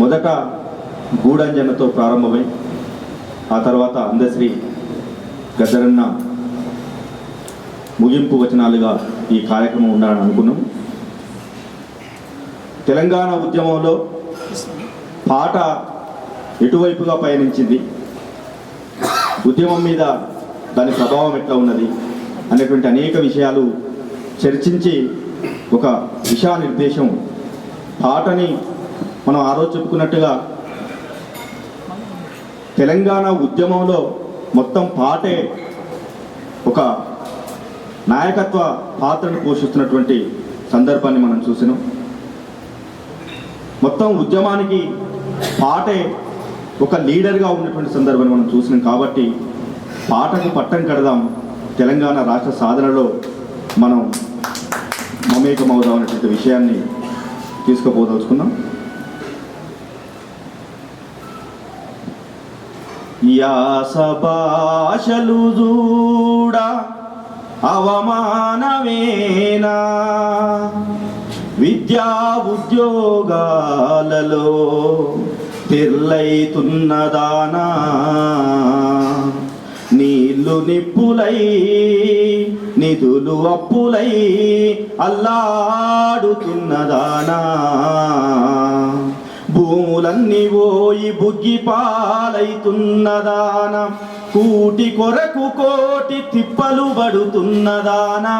మొదట గూడంజనతో ప్రారంభమై ఆ తర్వాత అందశ్రీ గద్దరన్న ముగింపు వచనాలుగా ఈ కార్యక్రమం ఉండాలని అనుకున్నాం. తెలంగాణ ఉద్యమంలో పాట ఎటువైపుగా పయనించింది, ఉద్యమం మీద దాని ప్రభావం ఎట్లా ఉన్నది అనేటువంటి అనేక విషయాలు చర్చించి ఒక దిశానిర్దేశం పాటని మనం ఆ రోజు చెప్పుకున్నట్టుగా తెలంగాణ ఉద్యమంలో మొత్తం పాటే ఒక నాయకత్వ పాత్రను పోషిస్తున్నటువంటి సందర్భాన్ని మనం చూసినాం. మొత్తం ఉద్యమానికి పాటే ఒక లీడర్గా ఉన్నటువంటి సందర్భాన్ని మనం చూసినాం. కాబట్టి పాటకు పట్టం కడదాం, తెలంగాణ రాష్ట్ర సాధనలో మనం మమేకమవుదాం అనేటువంటి విషయాన్ని తీసుకుపోదలుచుకున్నాం. యాస భాషలు చూడ అవమానమేనా, విద్యా ఉద్యోగాలలో తెర్లైతున్నదానా, నీళ్లు నిప్పులై నిధులు అప్పులై అల్లాడుతున్నదానా, భూములన్నీ పోయి బుగ్గి పాలైతున్నదాన, కూటి కొరకు కోటి తిప్పలు పడుతున్నదానా,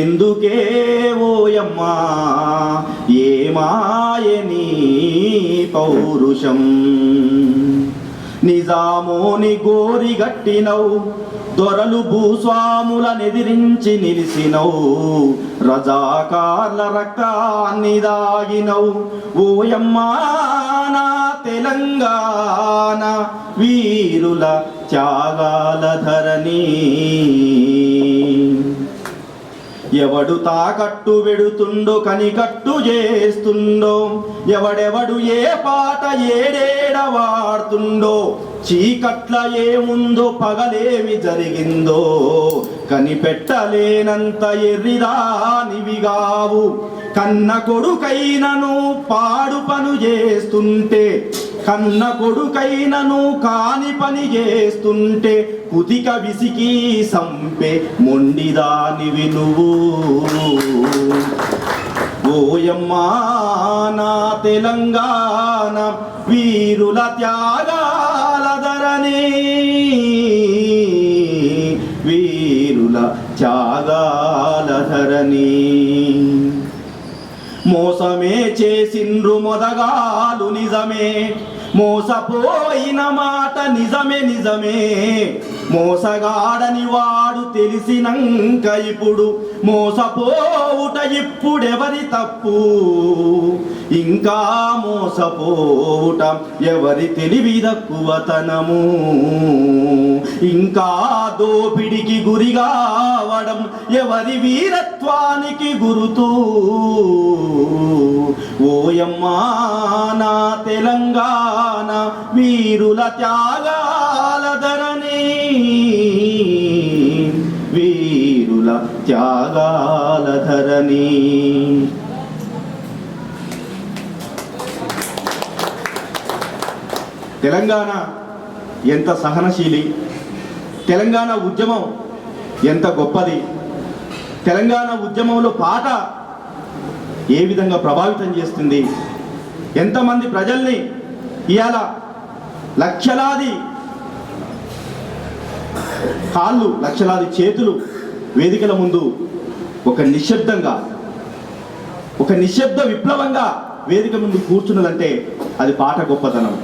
ఎందుకే ఓయమ్మా ఏమాయని పౌరుషం, నిజామోని గోరి గట్టినవు, దొరలు భూస్వాములనెదిరించి నిలిసినవు, రజాకార్ల రక్తాన్ని దాగినవు, ఓయమ్మా నా తెలంగాణ వీరుల త్యాగాల ధరణి, ఎవడు తాకట్టు వెడుతుండో కనికట్టు చేస్తుండో, ఎవడెవడు ఏ పాట ఏడేడ వాడుతుండో, చీకట్ల ఏముందో పగలేమి జరిగిందో కనిపెట్టలేనంత ఎర్రిదానివిగావు, కన్న కొడుకైనను పాడు పను చేస్తుంటే, కన్న కొడుకైనను కాని పని చేస్తుంటే, కుతిక విసికి సంపే మొండిదానివి నువ్వు, ఓయమ్మా నా తెలంగాణ వీరుల త్యాగాల ధరణి, వీరుల త్యాగాల ధరణి, మోసమే చేసిండ్రు మొదగాలు నిజమే, మోసపోయిన మాట నిజమే నిజమే, మోసగాడని వాడు తెలిసినంక ఇప్పుడు మోసపోవుట ఇప్పుడెవరి తప్పు, ఇంకా మోసపోవుట ఎవరి తెలివి తక్కువతనము, ఇంకా దోపిడికి గురిగావడం ఎవరి వీరత్వానికి గురుతూ, ఓయమ్మా నా తెలంగాణ వీరుల త్యాగాల ధరణి, వీరుల త్యాగాల ధరణి. తెలంగాణ ఎంత సహనశీలి, తెలంగాణ ఉద్యమం ఎంత గొప్పది, తెలంగాణ ఉద్యమంలో పాట ఏ విధంగా ప్రభావితం చేస్తుంది, ఎంతమంది ప్రజల్ని ఇవాళ లక్షలాది కాళ్ళు లక్షలాది చేతులు వేదికల ముందు ఒక నిశ్శబ్దంగా ఒక నిశ్శబ్ద విప్లవంగా వేదిక ముందు కూర్చున్నదంటే అది పాట గొప్పతనం.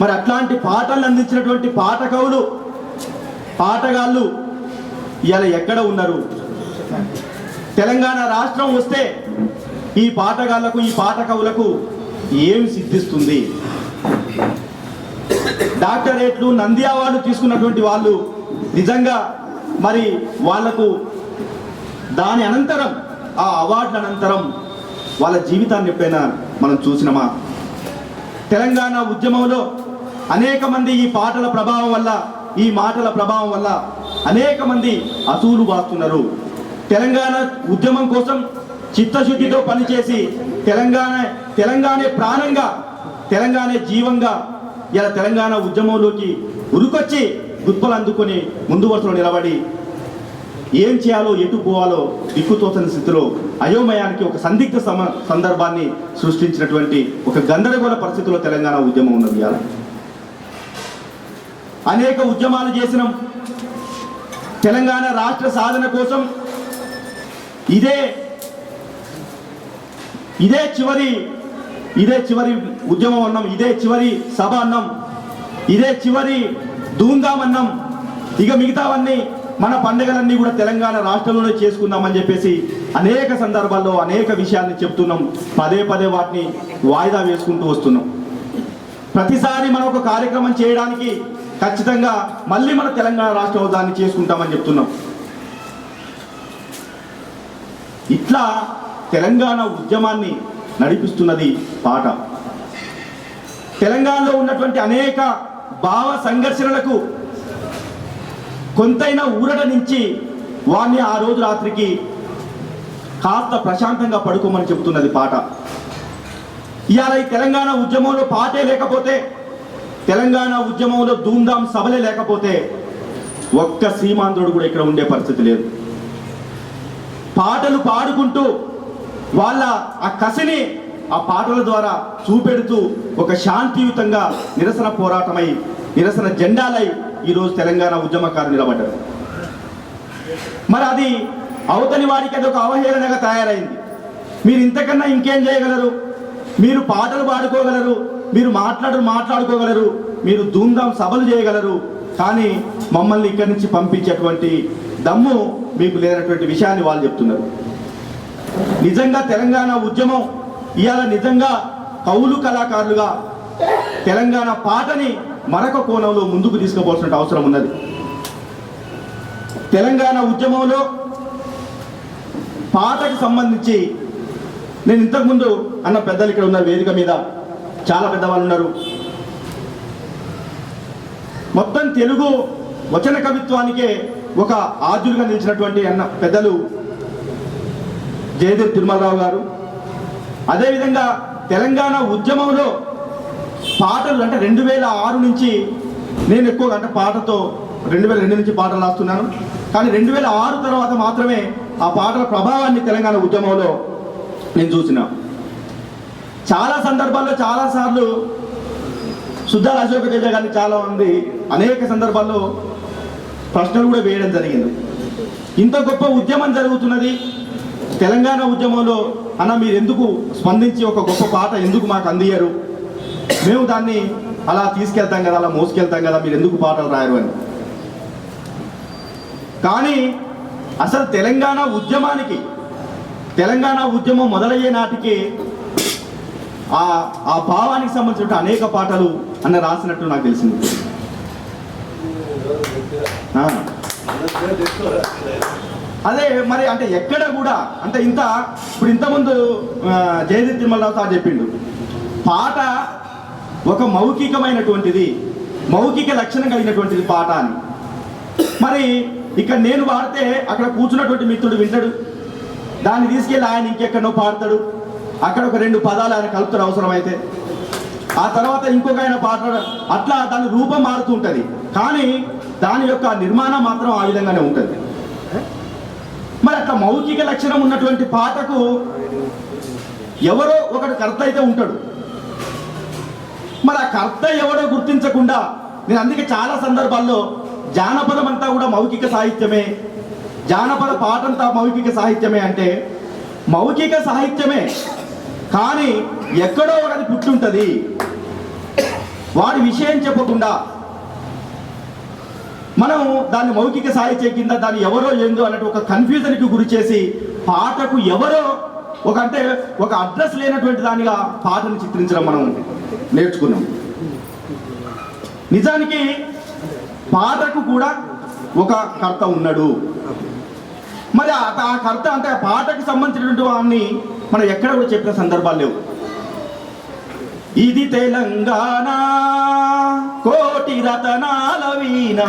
మరి అట్లాంటి పాటలు అందించినటువంటి పాట కవులు పాటగాళ్ళు ఇవాళ ఎక్కడ ఉన్నారు? తెలంగాణ రాష్ట్రం వస్తే ఈ పాటగాళ్లకు ఈ పాట కవులకు ఏమి సిద్ధిస్తుంది? డాక్టరేట్లు నంది అవార్డు తీసుకున్నటువంటి వాళ్ళు నిజంగా మరి వాళ్లకు దాని అనంతరం ఆ అవార్డుల అనంతరం వాళ్ళ జీవితాన్ని ఎప్పుడైనా మనం చూసినామా? తెలంగాణ ఉద్యమంలో అనేక మంది ఈ పాటల ప్రభావం వల్ల ఈ మాటల ప్రభావం వల్ల అనేక మంది అసూలు బాస్తున్నారు. తెలంగాణ ఉద్యమం కోసం చిత్తశుద్ధితో పనిచేసి తెలంగాణ ప్రాణంగా, తెలంగాణ జీవంగా ఇలా తెలంగాణ ఉద్యమంలోకి ఉరుకొచ్చి గుర్తులు అందుకొని ముందు వరుసలో నిలబడి ఏం చేయాలో ఎటు పోవాలో దిక్కుతోచని స్థితిలో అయోమయానికి ఒక సందిగ్ధ సందర్భాన్ని సృష్టించినటువంటి ఒక గందరగోళ పరిస్థితిలో తెలంగాణ ఉద్యమం ఉన్నది. ఇవాళ అనేక ఉద్యమాలు చేసినాం. తెలంగాణ రాష్ట్ర సాధన కోసం ఇదే చివరి ఉద్యమం అన్నాం, ఇదే చివరి సభ అన్నాం, ఇదే చివరి ధూమ్ధాం అన్నాం. ఇక మిగతావన్నీ మన పండుగలన్నీ కూడా తెలంగాణ రాష్ట్రంలోనే చేసుకుందామని చెప్పేసి అనేక సందర్భాల్లో అనేక విషయాల్ని చెప్తున్నాం. పదే పదే వాటిని వాయిదా వేసుకుంటూ వస్తున్నాం. ప్రతిసారి మనం ఒక కార్యక్రమం చేయడానికి ఖచ్చితంగా మళ్ళీ మన తెలంగాణ రాష్ట్రంలో దాన్ని చేసుకుంటామని చెప్తున్నాం. ఇట్లా తెలంగాణ ఉద్యమాన్ని నడిపిస్తున్నది పాట. తెలంగాణలో ఉన్నటువంటి అనేక భావ సంఘర్షణలకు కొంతైనా ఊరట నుంచి వారిని ఆ రోజు రాత్రికి కాస్త ప్రశాంతంగా పడుకోమని చెబుతున్నది పాట. ఇవాళ ఈ తెలంగాణ ఉద్యమంలో పాటే లేకపోతే, తెలంగాణ ఉద్యమంలో ధూమ్ధాం సభలే లేకపోతే ఒక్క సీమాంధ్రుడు కూడా ఇక్కడ ఉండే పరిస్థితి లేదు. పాటలు పాడుకుంటూ వాళ్ళ ఆ కసిని ఆ పాటల ద్వారా చూపెడుతూ ఒక శాంతియుతంగా నిరసన పోరాటమై, నిరసన జెండాలై ఈరోజు తెలంగాణ ఉద్యమకారులు నిలబడ్డారు. మరి అది అవతలి వారికి అది ఒక అవహేళనగా తయారైంది. మీరు ఇంతకన్నా ఇంకేం చేయగలరు? మీరు పాటలు పాడుకోగలరు, మీరు మాట్లాడుకోగలరు, మీరు ధూమ్ధాం సభలు చేయగలరు, కానీ మమ్మల్ని ఇక్కడి నుంచి పంపించేటువంటి దమ్ము మీకు లేనటువంటి విషయాన్ని వాళ్ళు చెప్తున్నారు. నిజంగా తెలంగాణ ఉద్యమం ఇవాళ నిజంగా కవులు కళాకారులుగా తెలంగాణ పాటని మరొక కోణంలో ముందుకు తీసుకుపోవాల్సిన అవసరం ఉన్నది. తెలంగాణ ఉద్యమంలో పాటకు సంబంధించి నేను ఇంతకుముందు అన్న పెద్దలు ఇక్కడ ఉన్న వేదిక మీద చాలా పెద్దవాళ్ళు ఉన్నారు. మొత్తం తెలుగు వచన కవిత్వానికే ఒక ఆద్యులుగా నిలిచినటువంటి అన్న పెద్దలు జయదేవ్ తిరుమలరావు గారు. అదేవిధంగా తెలంగాణ ఉద్యమంలో పాటలు అంటే 2006 నుంచి నేను ఎక్కువగా అంటే పాటతో 2002 నుంచి పాటలు రాస్తున్నాను, కానీ 2006 తర్వాత మాత్రమే ఆ పాటల ప్రభావాన్ని తెలంగాణ ఉద్యమంలో నేను చూసిన. చాలా సందర్భాల్లో చాలాసార్లు సుద్దాల అశోక తేజ గారిని చాలా మంది అనేక సందర్భాల్లో ప్రశ్నలు కూడా వేయడం జరిగింది. ఇంత గొప్ప ఉద్యమం జరుగుతున్నది తెలంగాణ ఉద్యమంలో, అన్న మీరు ఎందుకు స్పందించి ఒక గొప్ప పాట ఎందుకు మాకు అందియ్యరు? మేము దాన్ని అలా తీసుకెళ్తాం కదా, అలా మోసుకెళ్తాం కదా, మీరు ఎందుకు పాటలు రాయరు అని. కానీ అసలు తెలంగాణ ఉద్యమం మొదలయ్యే నాటికి ఆ భావానికి సంబంధించిన అనేక పాటలు అన్న రాసినట్టు నాకు తెలిసింది. అదే మరి అంటే ఎక్కడ కూడా అంటే ఇప్పుడు ఇంతకుముందు జయదేవ్ తిరుమలరావు సార్ చెప్పిండు, పాట ఒక మౌఖికమైనటువంటిది, మౌఖిక లక్షణం కలిగినటువంటిది పాట అని. మరి ఇక్కడ నేను పాడితే అక్కడ కూర్చున్నటువంటి మిత్రుడు వింటాడు, దాన్ని తీసుకెళ్ళి ఆయన ఇంకెక్కడో పాడతాడు, అక్కడ ఒక 2 పదాలు ఆయన కలుపుతాడు అవసరమైతే, ఆ తర్వాత ఇంకొక ఆయన పాడతాడు, అట్లా దాని రూపం మారుతూ ఉంటుంది, కానీ దాని యొక్క నిర్మాణం మాత్రం ఆ విధంగానే ఉంటుంది. మరి అట్లా మౌఖిక లక్షణం ఉన్నటువంటి పాటకు ఎవరో ఒకటి కర్త అయితే ఉంటాడు. మరి ఆ కర్త ఎవడో గుర్తించకుండా నేను అందుకే చాలా సందర్భాల్లో జానపదం అంతా కూడా మౌఖిక సాహిత్యమే, జానపద పాట అంతా మౌఖిక సాహిత్యమే అంటే మౌఖిక సాహిత్యమే, కానీ ఎక్కడో ఒకటి పుట్టుంటుంది. వాడి విషయం చెప్పకుండా మనం దాన్ని మౌఖిక సాహిత్యం కింద దాన్ని ఎవరో ఏందో అన్నట్టు ఒక కన్ఫ్యూజన్కి గురి చేసి పాటకు ఎవరో ఒక అడ్రస్ లేనటువంటి దానిగా పాటను చిత్రించడం మనం నేర్చుకున్నాం. నిజానికి పాటకు కూడా ఒక కర్త ఉన్నాడు. మరి ఆ కర్త అంటే ఆ పాటకు సంబంధించినటువంటి వాడిని మనం ఎక్కడ కూడా చెప్పిన సందర్భాలు లేవు. ఇది తెలంగాణ కోటి రతనాల వీణ